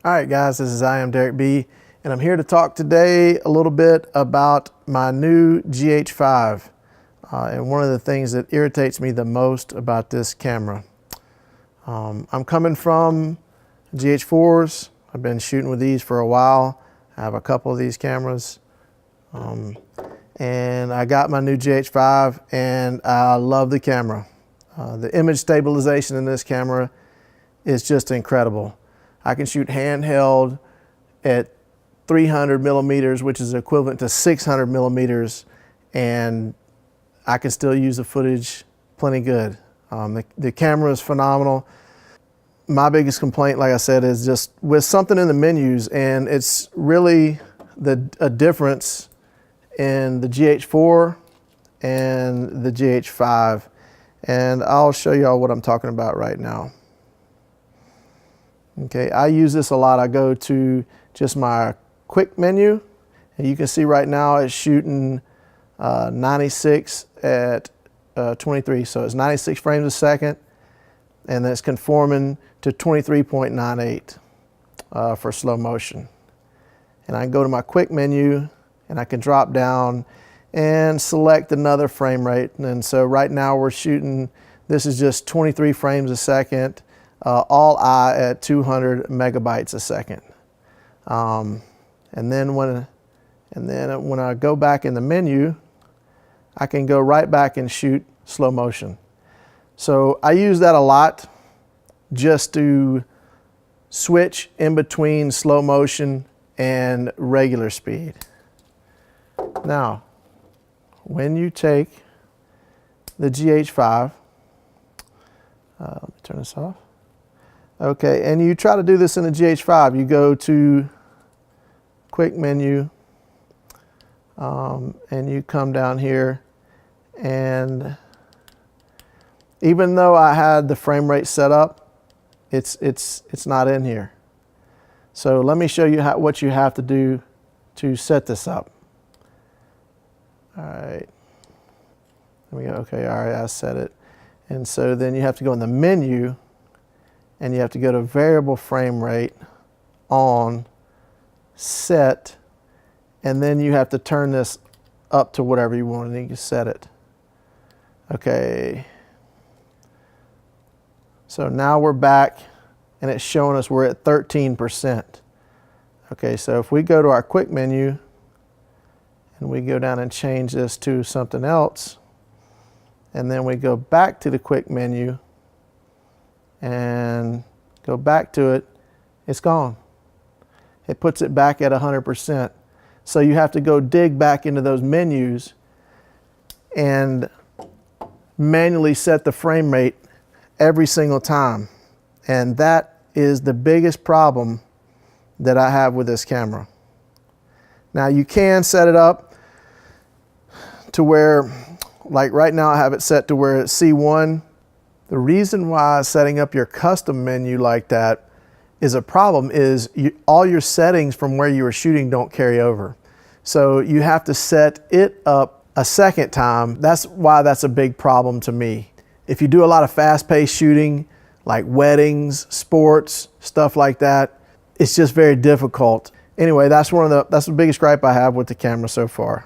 All right, guys, I am Derek B, and I'm here to talk today a little bit about my new Gh5 and one of the things that irritates me the most about this camera. I'm coming from Gh4s. I've been shooting with these for a while. I have a couple of these cameras, and I got my new Gh5 and I love the camera. The image stabilization in this camera is just incredible. I can shoot handheld at 300 millimeters, which is equivalent to 600 millimeters, and I can still use the footage plenty good. The camera is phenomenal. My biggest complaint, like I said, is just with something in the menus, and it's really a difference in the Gh4 and the Gh5. And I'll show y'all what I'm talking about right now. Okay, I use this a lot. I go to just my quick menu, and you can see right now it's shooting 96 at 23. So it's 96 frames a second, and it's conforming to 23.98 for slow motion. And I can go to my quick menu, and I can drop down and select another frame rate. And so right now we're shooting, this is just 23 frames a second. All eye at 200 megabytes a second. And then when I go back in the menu, I can go right back and shoot slow motion. So I use that a lot just to switch in between slow motion and regular speed. Now, when you take the Gh5, let me turn this off. Okay, and you try to do this in the Gh5. You go to quick menu, and you come down here, and even though I had the frame rate set up, it's not in here. So let me show you what you have to do to set this up. All right, there we go. Okay, all right, I set it. And so then you have to go in the menu, and you have to go to variable frame rate, on, set, and then you have to turn this up to whatever you want, and you can set it. Okay. So now we're back, and it's showing us we're at 13%. Okay, so if we go to our quick menu, and we go down and change this to something else, and then we go back to the quick menu, and go back to it, it's gone. It puts it back at 100%. So you have to go dig back into those menus and manually set the frame rate every single time. And that is the biggest problem that I have with this camera. Now you can set it up to where, like right now I have it set to where it's C1. The reason why setting up your custom menu like that is a problem is all your settings from where you were shooting don't carry over. So you have to set it up a second time. That's why that's a big problem to me. If you do a lot of fast-paced shooting, like weddings, sports, stuff like that, it's just very difficult. Anyway, that's the biggest gripe I have with the camera so far.